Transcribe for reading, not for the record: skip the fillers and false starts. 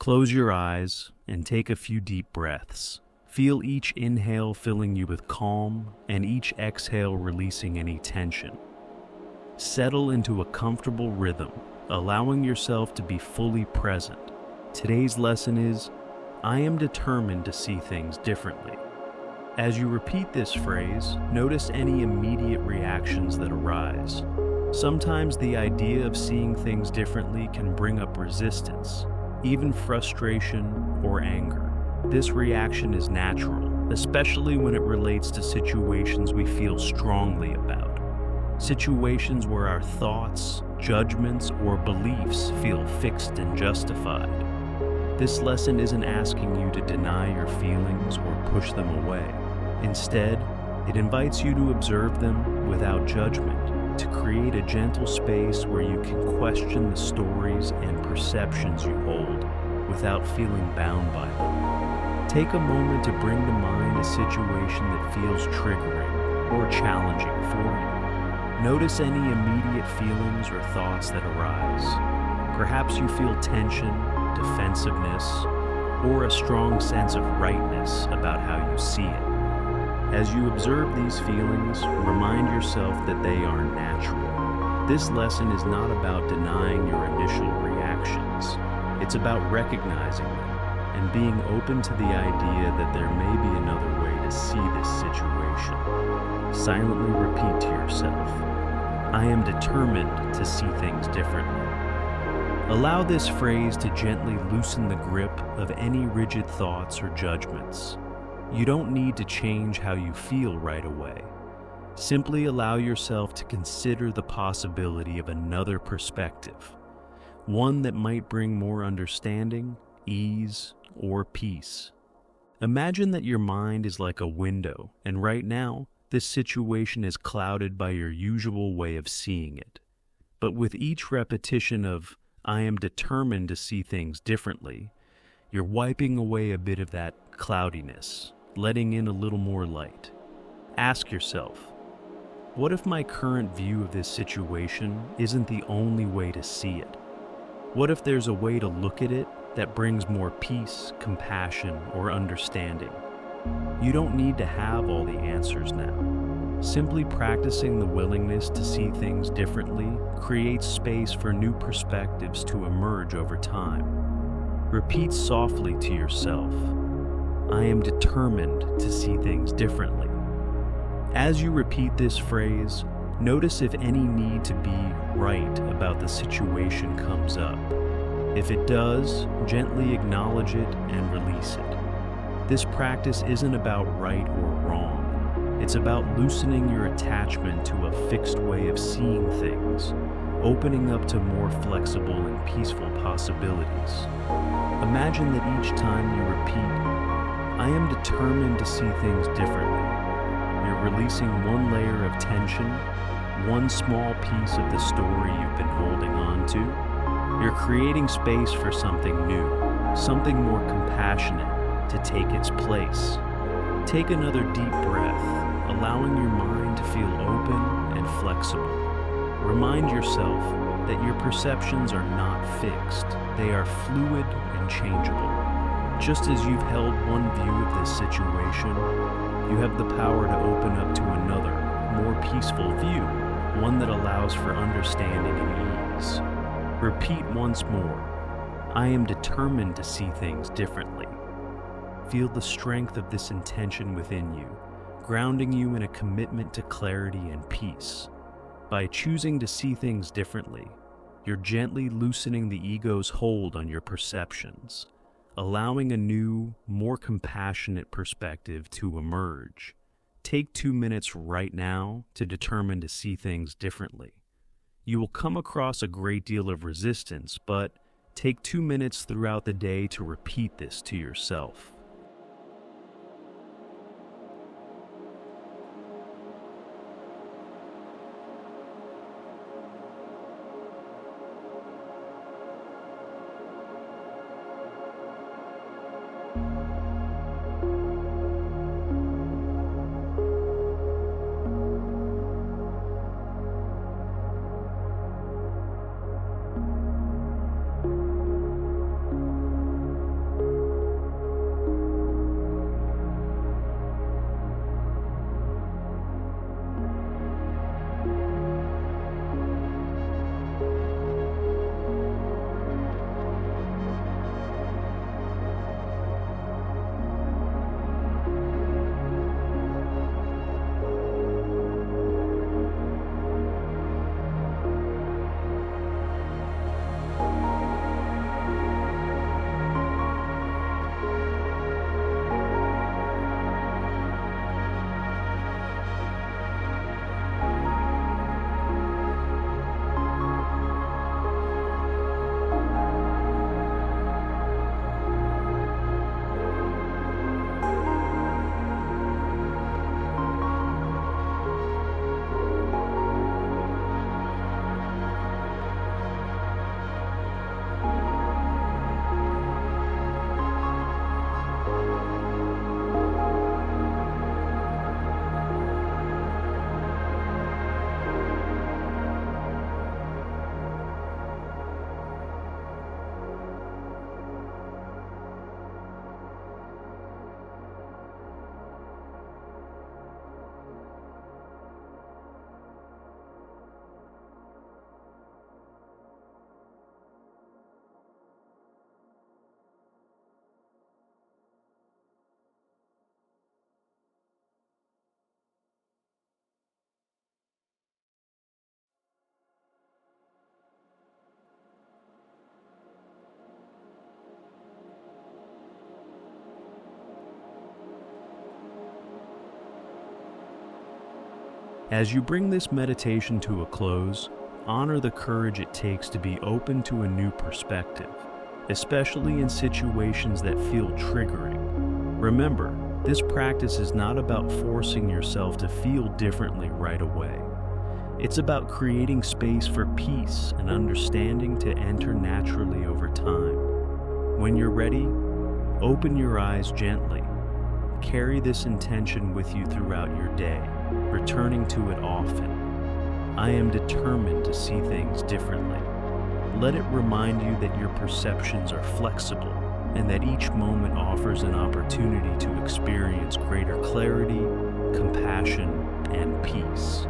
Close your eyes and take a few deep breaths. Feel each inhale filling you with calm and each exhale releasing any tension. Settle into a comfortable rhythm, allowing yourself to be fully present. Today's lesson is, I am determined to see things differently. As you repeat this phrase, notice any immediate reactions that arise. Sometimes the idea of seeing things differently can bring up resistance, even frustration or anger. This reaction is natural, especially when it relates to situations we feel strongly about. Situations where our thoughts, judgments, or beliefs feel fixed and justified. This lesson isn't asking you to deny your feelings or push them away. Instead, it invites you to observe them without judgment, to create a gentle space where you can question the stories and perceptions you hold without feeling bound by them. Take a moment to bring to mind a situation that feels triggering or challenging for you. Notice any immediate feelings or thoughts that arise. Perhaps you feel tension, defensiveness, or a strong sense of rightness about how you see it. As you observe these feelings, remind yourself that they are natural. This lesson is not about denying your initial reactions. It's about recognizing them and being open to the idea that there may be another way to see this situation. Silently repeat to yourself, I am determined to see things differently. Allow this phrase to gently loosen the grip of any rigid thoughts or judgments. You don't need to change how you feel right away. Simply allow yourself to consider the possibility of another perspective, one that might bring more understanding, ease, or peace. Imagine that your mind is like a window, and right now, this situation is clouded by your usual way of seeing it. But with each repetition of, I am determined to see things differently, you're wiping away a bit of that cloudiness, letting in a little more light. Ask yourself, what if my current view of this situation isn't the only way to see it? What if there's a way to look at it that brings more peace, compassion, or understanding? You don't need to have all the answers now. Simply practicing the willingness to see things differently creates space for new perspectives to emerge over time. Repeat softly to yourself, I am determined to see things differently. As you repeat this phrase, notice if any need to be right about the situation comes up. If it does, gently acknowledge it and release it. This practice isn't about right or wrong. It's about loosening your attachment to a fixed way of seeing things, opening up to more flexible and peaceful possibilities. Imagine that each time you repeat, I am determined to see things differently, you're releasing one layer of tension, one small piece of the story you've been holding on to. You're creating space for something new, something more compassionate to take its place. Take another deep breath, allowing your mind to feel open and flexible. Remind yourself that your perceptions are not fixed, they are fluid and changeable. Just as you've held one view of this situation, you have the power to open up to another, more peaceful view, one that allows for understanding and ease. Repeat once more, I am determined to see things differently. Feel the strength of this intention within you, grounding you in a commitment to clarity and peace. By choosing to see things differently, you're gently loosening the ego's hold on your perceptions, allowing a new, more compassionate perspective to emerge. Take 2 minutes right now to determine to see things differently. You will come across a great deal of resistance, but take 2 minutes throughout the day to repeat this to yourself. As you bring this meditation to a close, honor the courage it takes to be open to a new perspective, especially in situations that feel triggering. Remember, this practice is not about forcing yourself to feel differently right away. It's about creating space for peace and understanding to enter naturally over time. When you're ready, open your eyes gently. Carry this intention with you throughout your day, returning to it often. I am determined to see things differently. Let it remind you that your perceptions are flexible and that each moment offers an opportunity to experience greater clarity, compassion, and peace.